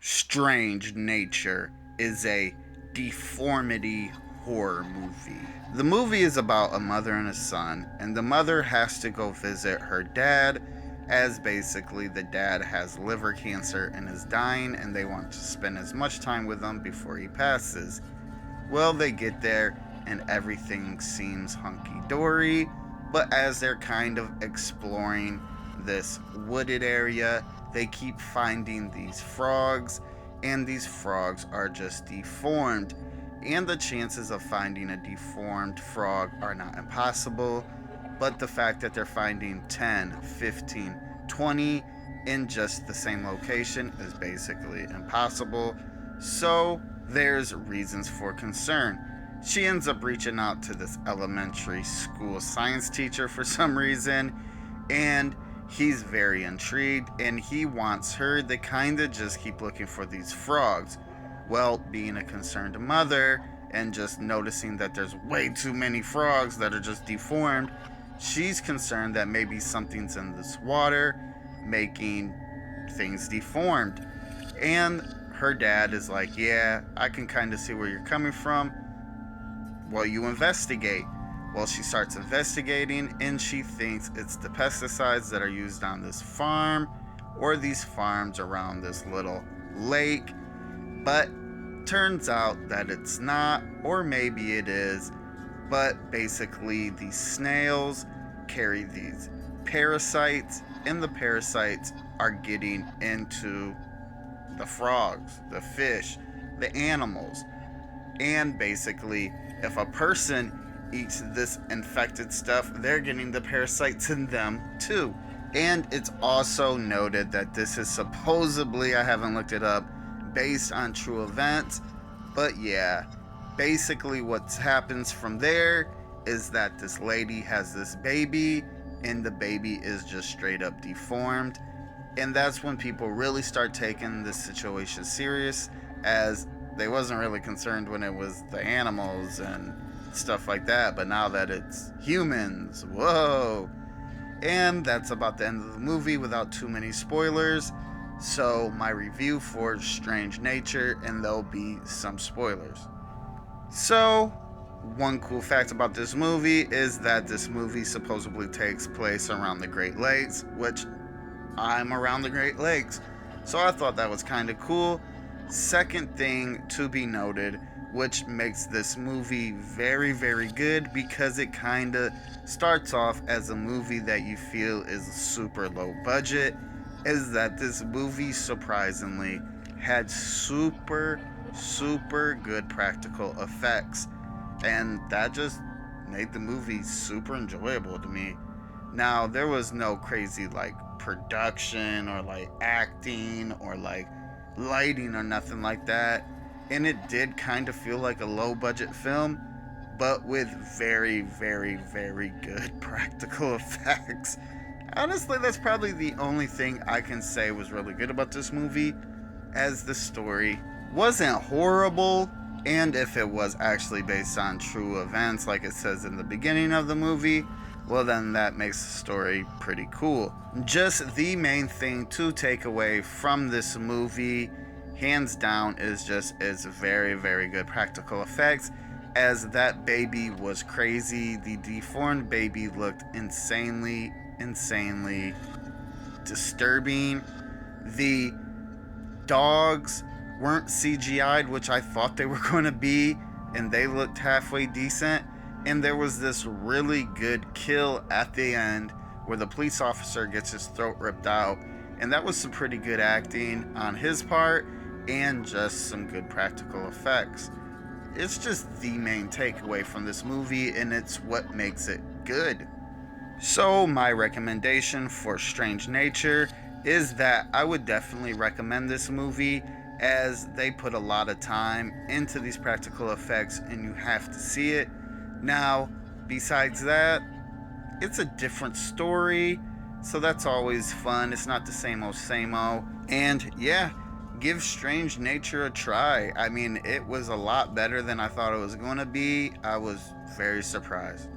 Strange Nature is a deformity horror movie. The movie is about a mother and a son, and the mother has to go visit her dad, as basically the dad has liver cancer and is dying, and they want to spend as much time with him before he passes. Well, they get there, and everything seems hunky dory, but as they're kind of exploring this wooded area, they keep finding these frogs, and these frogs are just deformed. And the chances of finding a deformed frog are not impossible, but the fact that they're finding 10, 15, 20 in just the same location is basically impossible. So there's reasons for concern. She ends up reaching out to this elementary school science teacher for some reason, and he's very intrigued and he wants her to kind of just keep looking for these frogs. Well, being a concerned mother and just noticing that there's way too many frogs that are just deformed, she's concerned that maybe something's in this water making things deformed. And her dad is like, yeah, I can kind of see where you're coming from. Well, you investigate. Well, she starts investigating and she thinks it's the pesticides that are used on this farm or these farms around this little lake. But turns out that it's not, or maybe it is. But basically, these snails carry these parasites, and the parasites are getting into the frogs, the fish, the animals. And basically, if a person eats this infected stuff, they're getting the parasites in them too. And it's also noted that this is supposedly, I haven't looked it up, based on true events. But yeah, basically what happens from there is that this lady has this baby, and the baby is just straight up deformed. And that's when people really start taking this situation serious, as they wasn't really concerned when it was the animals and stuff like that, but now that it's humans, whoa. And that's about the end of the movie without too many spoilers. So my review for Strange Nature, and there'll be some spoilers. So one cool fact about this movie is that this movie supposedly takes place around the Great Lakes, which I'm around the Great Lakes, so I thought that was kind of cool. Second thing to be noted, which makes this movie very, very good, because it kind of starts off as a movie that you feel is super low budget, is that this movie surprisingly had super, super good practical effects. And that just made the movie super enjoyable to me. Now, there was no crazy like production or like acting or like lighting or nothing like that. And it did kind of feel like a low budget film, but with very, very, very good practical effects. Honestly, that's probably the only thing I can say was really good about this movie, as the story wasn't horrible, and if it was actually based on true events like it says in the beginning of the movie, well then that makes the story pretty cool. Just the main thing to take away from this movie, hands down, is just its very, very good practical effects, as that baby was crazy. The deformed baby looked insanely disturbing. The dogs weren't CGI'd, which I thought they were going to be, and they looked halfway decent. And there was this really good kill at the end where the police officer gets his throat ripped out, and that was some pretty good acting on his part and just some good practical effects. It's just the main takeaway from this movie, and it's what makes it good. So my recommendation for Strange Nature is that I would definitely recommend this movie, as they put a lot of time into these practical effects and you have to see it. Now, besides that, it's a different story, so that's always fun. It's not the same old. And yeah, give Strange Nature a try. I mean, it was a lot better than I thought it was going to be. I was very surprised.